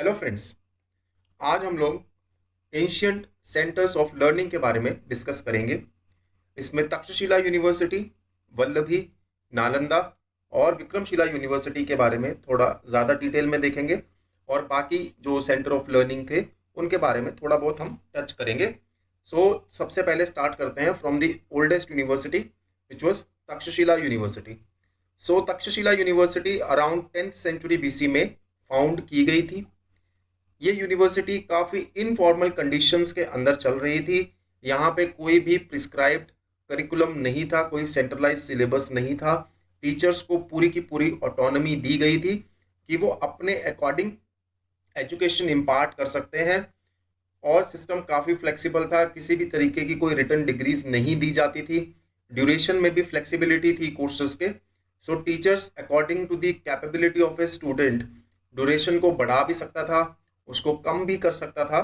Hello friends. आज हम लोग एंशियंट सेंटर्स ऑफ लर्निंग के बारे में डिस्कस करेंगे। इसमें तक्षशिला यूनिवर्सिटी, वल्लभी, नालंदा और विक्रमशिला यूनिवर्सिटी के बारे में थोड़ा ज़्यादा डिटेल में देखेंगे और बाकी जो सेंटर ऑफ लर्निंग थे उनके बारे में थोड़ा बहुत हम टच करेंगे। सबसे पहले स्टार्ट करते हैं from the oldest university which was Takshashila university. Takshashila university around 10th century BC में फाउंड की गई थी। ये यूनिवर्सिटी काफ़ी इनफॉर्मल कंडीशंस के अंदर चल रही थी। यहाँ पे कोई भी प्रिस्क्राइब्ड करिकुलम नहीं था, कोई सेंट्रलाइज सिलेबस नहीं था। टीचर्स को पूरी की पूरी ऑटोनॉमी दी गई थी कि वो अपने अकॉर्डिंग एजुकेशन इम्पार्ट कर सकते हैं और सिस्टम काफ़ी फ्लेक्सिबल था। किसी भी तरीके की कोई रिटन डिग्रीज नहीं दी जाती थी। ड्यूरेशन में भी फ्लेक्सिबिलिटी थी कोर्सेज के। Teachers according to the capability of a student duration को बढ़ा भी सकता था, उसको कम भी कर सकता था।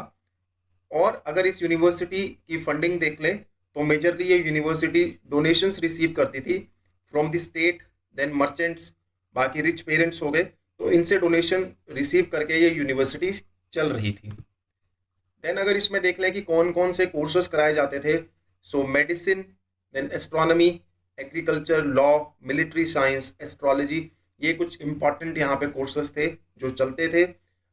और अगर इस यूनिवर्सिटी की फंडिंग देख लें तो मेजरली ये यूनिवर्सिटी डोनेशंस रिसीव करती थी from the state, then merchants, बाकी रिच पेरेंट्स हो गए, तो इनसे डोनेशन रिसीव करके ये यूनिवर्सिटी चल रही थी। देन अगर इसमें देख लें कि कौन कौन से कोर्सेज कराए जाते थे, medicine, then astronomy, agriculture, law, military science, astrology, ये कुछ इंपॉर्टेंट यहाँ पे कोर्सेज थे जो चलते थे।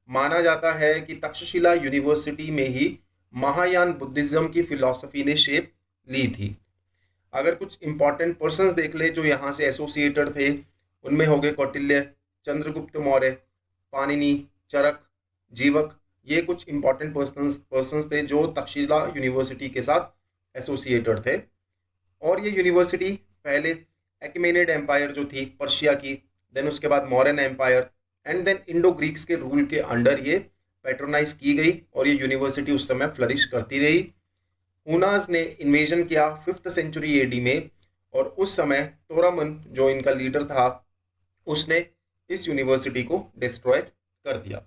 माना जाता है कि तक्षशिला यूनिवर्सिटी में ही महायान बुद्धिज्म की फिलॉसफी ने शेप ली थी। अगर कुछ इंपॉर्टेंट पर्सन्स देख ले जो यहाँ से एसोसिएटेड थे, उनमें हो गए कौटिल्य, चंद्रगुप्त मौर्य, पाणिनि, चरक, जीवक। ये कुछ इंपॉर्टेंट पर्सन्स थे जो तक्षशिला यूनिवर्सिटी के साथ एसोसिएटेड थे। और ये यूनिवर्सिटी पहले एक्मेनिड एम्पायर जो थी पर्शिया की, देन उसके बाद Mauryan empire and then Indo Greeks के रूल के अंडर ये पैट्रोनाइज की गई और ये यूनिवर्सिटी उस समय फ्लरिश करती रही। हुनाज ने इन्वेजन किया 5th सेंचुरी एडी में और उस समय तोरामन जो इनका लीडर था उसने इस यूनिवर्सिटी को डिस्ट्रॉय कर दिया।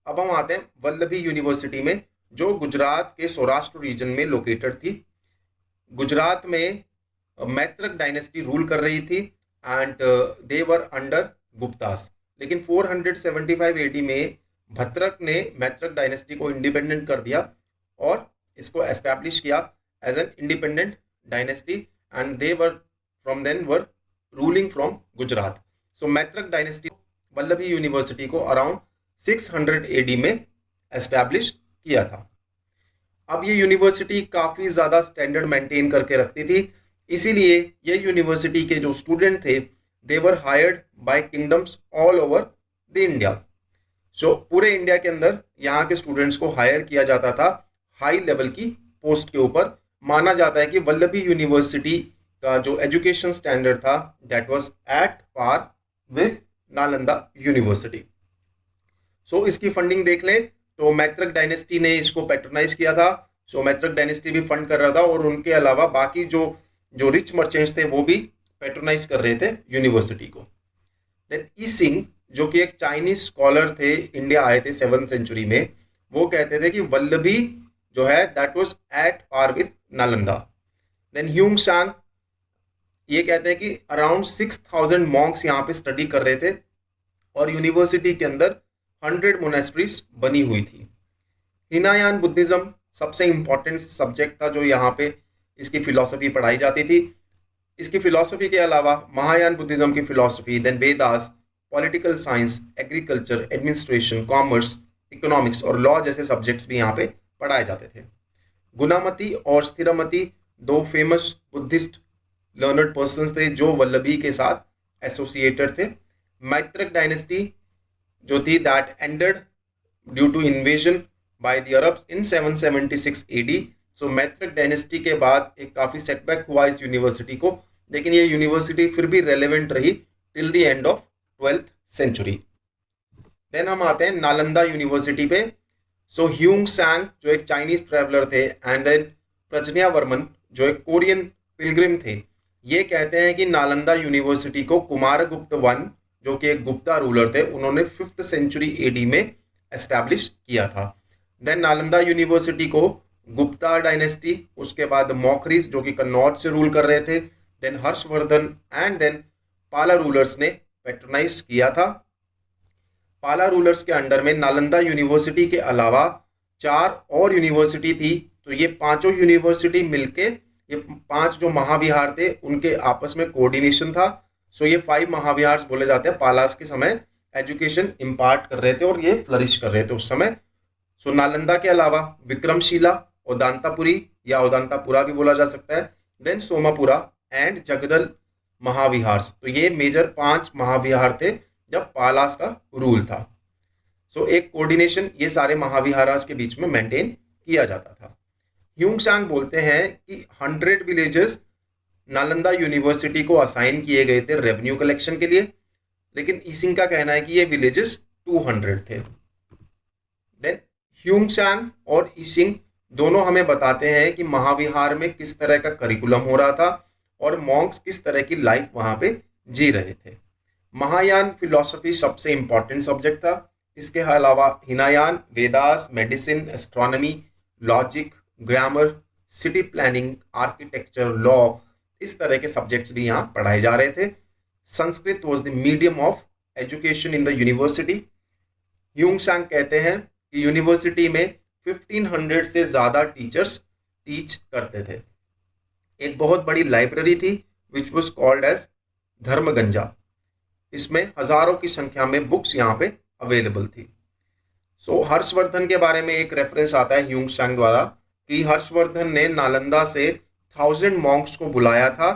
अब हम आते हैं वल्लभी यूनिवर्सिटी में जो गुजरात के सौराष्ट्र रीजन में लोकेटेड थी। गुजरात में मैत्रक डायनेस्टी रूल कर रही थी and they were under Guptas. लेकिन 475 एडी में भद्रक ने मैत्रक डायनेस्टी को इंडिपेंडेंट कर दिया और इसको एस्टैब्लिश किया as an independent dynasty and they were from then were ruling from Gujarat. Maitraka dynasty Vallabhi university को अराउंड 600 एडी में एस्टैब्लिश किया था। अब ये यूनिवर्सिटी काफ़ी ज़्यादा स्टैंडर्ड मेंटेन करके रखती थी, इसीलिए ये यूनिवर्सिटी के जो स्टूडेंट थे they were hired by kingdoms all over the India. पूरे इंडिया के अंदर यहाँ के स्टूडेंट्स को हायर किया जाता था हाई लेवल की पोस्ट के ऊपर। माना जाता है कि वल्लभी यूनिवर्सिटी का जो एजुकेशन स्टैंडर्ड था that was at par with Nalanda university. इसकी फंडिंग देख लें तो मैत्रक डायनेस्टी ने इसको पैट्रोनाइज किया था। मैत्रक डायनेस्टी भी फंड कर रहा था और उनके अलावा बाकी जो जो रिच मर्चेंट्स थे वो भी पैट्रोनाइज कर रहे थे यूनिवर्सिटी को। देन ई सिंह जो कि एक चाइनीज स्कॉलर थे, इंडिया आए थे 7th सेंचुरी में, वो कहते थे कि वल्लभी जो है that was at par with Nalanda. Then Hiuen Tsang ये कहते हैं कि अराउंड 6000 मॉन्क्स यहाँ पे स्टडी कर रहे थे और यूनिवर्सिटी के अंदर 100 मोनेस्ट्रीज बनी हुई थी। हिनायान बुद्धिज्म सबसे इंपॉर्टेंट सब्जेक्ट था जो यहाँ पे इसकी फिलॉसफी पढ़ाई जाती थी। इसकी फिलॉसफी के अलावा महायान बुद्धिज्म की philosophy, then Vedas, political science, agriculture, administration, commerce, economics और लॉ जैसे सब्जेक्ट्स भी यहाँ पे पढ़ाए जाते थे। गुनामती और स्थिरमती दो फेमस बुद्धिस्ट लर्नर्ड पर्सन्स थे जो वल्लभी के साथ एसोसिएटेड थे। मैत्रक डायनेस्टी जो थी that ended due to invasion by the Arabs in 776 AD. Maitraka dynasty के बाद एक काफ़ी सेटबैक हुआ इस यूनिवर्सिटी को, लेकिन ये यूनिवर्सिटी फिर भी रेलेवेंट रही till the end of 12th century. Then हम आते हैं नालंदा यूनिवर्सिटी पे। ह्यूंग सांग जो एक चाइनीज ट्रैवलर थे एंड देन प्रज्ञा वर्मन जो एक कोरियन पिलग्रिम थे, ये कहते हैं कि नालंदा यूनिवर्सिटी को कुमारगुप्त वन जो कि एक गुप्ता रूलर थे उन्होंने 5th सेंचुरी एडी में एस्टैब्लिश किया था। देन नालंदा यूनिवर्सिटी को गुप्ता डायनेस्टी, उसके बाद मौखरीज जो कि कन्नौज से रूल कर रहे थे, देन हर्षवर्धन एंड देन पाला रूलर्स ने पैट्रोनाइज किया था। पाला रूलर्स के अंडर में नालंदा यूनिवर्सिटी के अलावा 4 और यूनिवर्सिटी थी। तो ये पांचों यूनिवर्सिटी मिलके, ये 5 जो महाविहार थे उनके आपस में कोऑर्डिनेशन था। सो ये 5 महाविहार बोले जाते हैं। पालास के समय एजुकेशन इम्पार्ट कर रहे थे और ये फ्लरिश कर रहे थे उस समय। सो नालंदा के अलावा विक्रमशिला, ओदांतापुरी या ओदांतापुरा भी बोला जा सकता है, देन सोमापुरा एंड जगदल महाविहार। तो ये मेजर 5 महाविहार थे जब पालास का रूल था। सो एक कोऑर्डिनेशन ये सारे महाविहारास के बीच में मेंटेन किया जाता था। ह्यूंगसांग बोलते हैं कि 100 विलेजेस नालंदा यूनिवर्सिटी को असाइन किए गए थे रेवेन्यू कलेक्शन के लिए, लेकिन ईसिंग का कहना है कि ये विलेजेस 200 थे। देन ह्यूंगसांग और ईसिंग दोनों हमें बताते हैं कि महाविहार में किस तरह का करिकुलम हो रहा था और मॉन्क्स किस तरह की लाइफ वहां पे जी रहे थे। महायान फिलॉसफी सबसे इंपॉर्टेंट सब्जेक्ट था। इसके अलावा Hinayana Vedas, medicine, astronomy, logic, grammar, city planning, architecture, law, इस तरह के सब्जेक्ट्स भी यहाँ पढ़ाए जा रहे थे। Sanskrit was the medium of education in the university. Hiuen Tsang कहते हैं कि यूनिवर्सिटी में 1500 से ज़्यादा टीचर्स टीच करते थे। एक बहुत बड़ी लाइब्रेरी थी विच वॉज कॉल्ड एज धर्मगंजा। इसमें हजारों की संख्या में बुक्स यहाँ पे अवेलेबल थी। सो हर्षवर्धन के बारे में एक रेफरेंस आता है ह्यूंगसांग द्वारा कि हर्षवर्धन ने नालंदा से 1000 मॉन्क्स को बुलाया था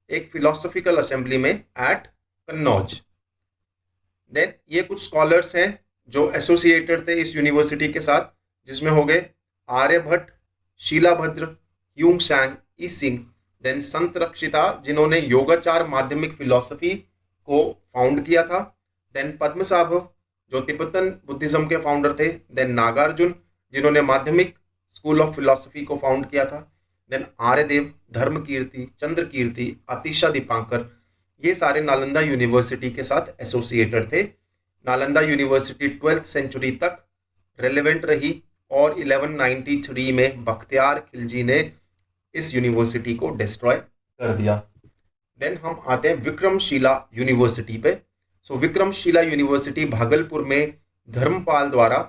एक फिलोसॉफिकल असेंबली में एट कन्नौज। देन ये कुछ स्कॉलर्स हैं जो एसोसिएटेड थे इस यूनिवर्सिटी के साथ, जिसमें हो गए आर्यभट्ट, शीलाभद्र, ह्यूंगसांग, ईसिंग, देन संत रक्षिता जिन्होंने योगाचार माध्यमिक फिलोसफी को फाउंड किया था, देन पद्मसाभ जो तिब्बतन बुद्धिज्म के फाउंडर थे, देन नागार्जुन जिन्होंने माध्यमिक स्कूल ऑफ फिलोसफी को फाउंड किया था, देन आर्यदेव, धर्मकीर्ति, चंद्रकीर्ति, अतिशा दीपांकर, ये सारे नालंदा यूनिवर्सिटी के साथ एसोसिएटेड थे। नालंदा यूनिवर्सिटी 12th सेंचुरी तक रेलेवेंट रही और 1193 में बख्तियार खिलजी ने इस यूनिवर्सिटी को डिस्ट्रॉय कर दिया। देन हम आते हैं विक्रमशिला यूनिवर्सिटी पे। सो विक्रमशिला यूनिवर्सिटी भागलपुर में धर्मपाल द्वारा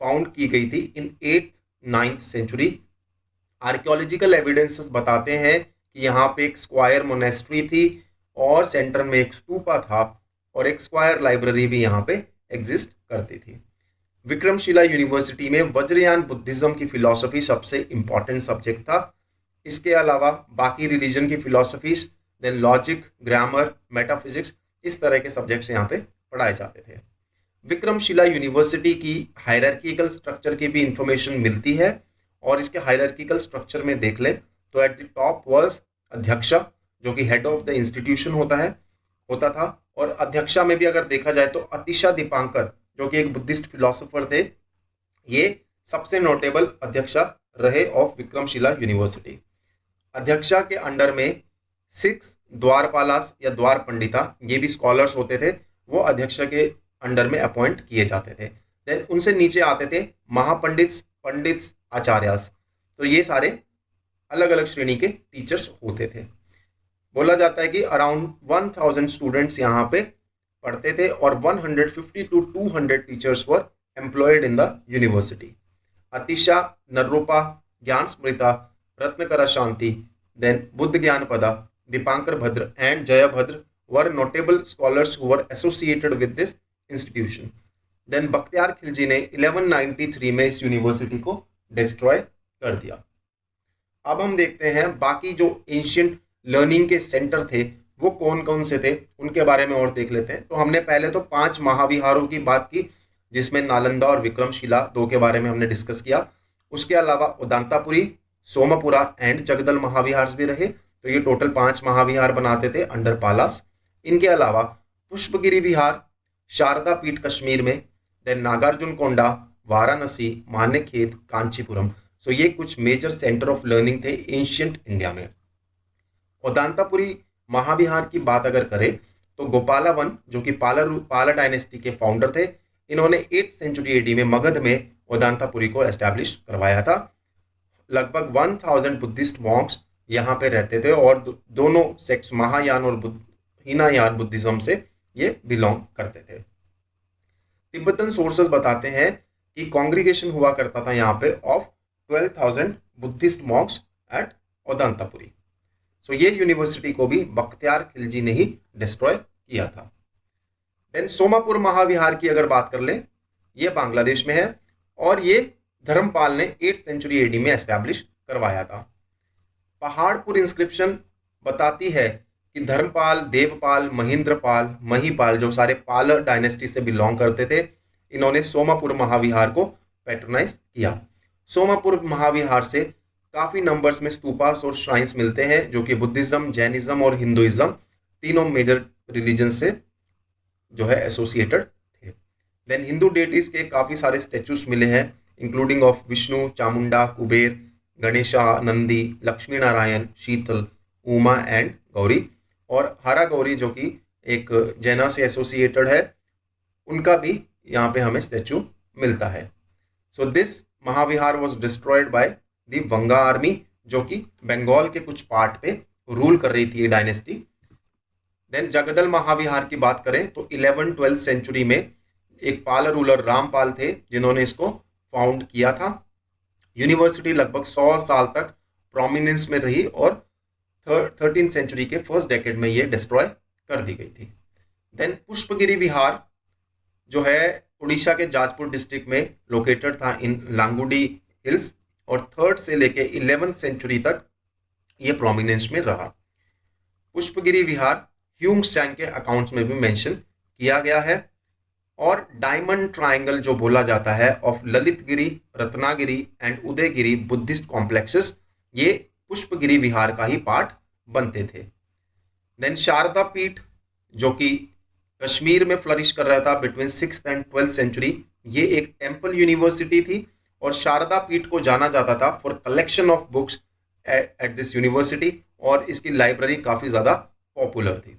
फाउंड की गई थी इन 8th-9th सेंचुरी। आर्कियोलॉजिकल एविडेंसेस बताते हैं कि यहाँ पे एक स्क्वायर मोनेस्ट्री थी और सेंटर में एक स्तूपा था और एक स्क्वायर लाइब्रेरी भी यहाँ पे एग्जिस्ट करती थी। विक्रमशिला यूनिवर्सिटी में वज्रयान बुद्धिज्म की फिलॉसफी सबसे इंपॉर्टेंट सब्जेक्ट था। इसके अलावा बाकी रिलीजन की philosophies, then logic, grammar, metaphysics, इस तरह के सब्जेक्ट्स यहाँ पे पढ़ाए जाते थे। विक्रमशिला यूनिवर्सिटी की हायरार्किकल स्ट्रक्चर की भी इंफॉर्मेशन मिलती है और इसके हायरार्किकल स्ट्रक्चर में देख लें तो एट द टॉप वाज अध्यक्षा जो कि हेड ऑफ द इंस्टीट्यूशन होता था, और अध्यक्षा में भी अगर देखा जाए तो अतिशा दीपांकर जो कि एक बुद्धिस्ट फिलोसोफर थे, ये सबसे नोटेबल अध्यक्षा रहे ऑफ विक्रमशिला यूनिवर्सिटी। अध्यक्षा के अंडर में 6 द्वारपालास या द्वार पंडिता, ये भी स्कॉलर्स होते थे, वो अध्यक्षा के अंडर में अपॉइंट किए जाते थे। देन उनसे नीचे आते थे महापंडित्स, पंडित्स, आचार्यास। तो ये सारे अलग अलग श्रेणी के टीचर्स होते थे। बोला जाता है कि अराउंड 1000 स्टूडेंट्स यहाँ पे पढ़ते थे और 150 to 200 teachers were employed in the university. Atisha, Naropa, Gyan Smrita, Ratnakara Shanti, then Buddha Jnanapada, Dipankara Bhadra and Jayabhadra were notable scholars who were associated with this institution. Then Bakhtiyar Khilji ने 1193 में इस यूनिवर्सिटी को डिस्ट्रॉय कर दिया। अब हम देखते हैं बाकी जो एंशियंट लर्निंग के सेंटर थे वो कौन कौन से थे, उनके बारे में और देख लेते हैं। तो हमने पहले तो 5 महाविहारों की बात की जिसमें नालंदा और विक्रमशिला 2 के बारे में हमने डिस्कस किया। उसके अलावा उदांतापुरी, सोमपुरा एंड जगदल महाविहार भी रहे। तो ये टोटल 5 महाविहार बनाते थे अंडर पालास। इनके अलावा पुष्पगिरी विहार, शारदा पीठ कश्मीर में, देन नागार्जुन कोंडा, वाराणसी, मानेखेत, कांचीपुरम। सो ये कुछ मेजर सेंटर ऑफ लर्निंग थे एंशियंट इंडिया में। उदांतापुरी महाविहार की बात अगर करें तो गोपालावन जो कि पाला डायनेस्टी के फाउंडर थे, इन्होंने 8th सेंचुरी एडी में मगध में उदांतापुरी को एस्टैब्लिश करवाया था। लगभग 1000 बुद्धिस्ट मॉन्क्स यहाँ पे रहते थे और दोनों सेक्ट्स महायान और हीनायान बुद्धिज्म से ये बिलोंग करते थे। तिब्बतन सोर्सेस बताते हैं कि कॉन्ग्रीगेशन हुआ करता था यहाँ पे ऑफ 12,000 बुद्धिस्ट मॉन्क्स एट ओदांतापुरी। सो ये यूनिवर्सिटी को भी बख्तियार खिलजी ने ही डिस्ट्रॉय किया था। देन सोमापुर महाविहार की अगर बात कर लें, ये बांग्लादेश में है और ये धर्मपाल ने 8th सेंचुरी एडी में एस्टैब्लिश करवाया था। पहाड़पुर इंस्क्रिप्शन बताती है कि धर्मपाल, देवपाल, महेंद्रपाल, महीपाल जो सारे पाल डायनेस्टी से बिलोंग करते थे, इन्होंने सोमापुर महाविहार को पैट्रोनाइज किया। सोमापुर महाविहार से काफी नंबर्स में स्तूपास और श्राइन्स मिलते हैं जो कि बुद्धिज्म, जैनिज्म और हिंदुइज्म तीनों मेजर रिलीजन से जो है एसोसिएटेड थे। देन हिंदू डेटीज के काफी सारे स्टेचूस मिले हैं, including of Vishnu, Chamunda, Kuber, Ganesha, Nandi, Lakshmi Narayan, Sheetal, Uma and Gauri. और हरा गौरी जो कि एक जैना से एसोसिएटेड है, उनका भी यहाँ पे हमें स्टेचू मिलता है। So this Mahavihara was destroyed by the Vanga army, जो कि बंगाल के कुछ पार्ट पे रूल कर रही थी ये डायनेस्टी। देन जगदल महाविहार की बात करें तो 11th-12th सेंचुरी में एक पाल रूलर रामपाल थे जिन्होंने इसको फाउंड किया था। यूनिवर्सिटी लगभग 100 साल तक प्रोमिनेंस में रही और 13th सेंचुरी के फर्स्ट डेकेड में ये डिस्ट्रॉय कर दी गई थी। देन पुष्पगिरी विहार जो है उड़ीसा के जाजपुर डिस्ट्रिक्ट में लोकेटेड था इन लांगुडी हिल्स और 3rd से लेके 11th सेंचुरी तक ये प्रोमिनेंस में रहा। पुष्पगिरी विहार ह्यूंगस्टैंग के अकाउंट्स में भी मेंशन किया गया है। और डायमंड ट्रायंगल जो बोला जाता है of Lalitgiri, Ratnagiri and Udayagiri Buddhist complexes, ये पुष्पगिरी विहार का ही पार्ट बनते थे। देन शारदा पीठ जो कि कश्मीर में फ्लरिश कर रहा था between 6th and 12th century, ये एक टेम्पल यूनिवर्सिटी थी और शारदा पीठ को जाना जाता था for collection of books at this university और इसकी लाइब्रेरी काफ़ी ज़्यादा पॉपुलर थी।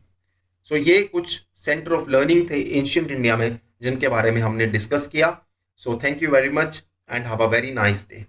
सो ये कुछ सेंटर ऑफ लर्निंग थे एंशिएंट इंडिया में जिनके बारे में हमने डिस्कस किया। So thank you very much and have a very nice day.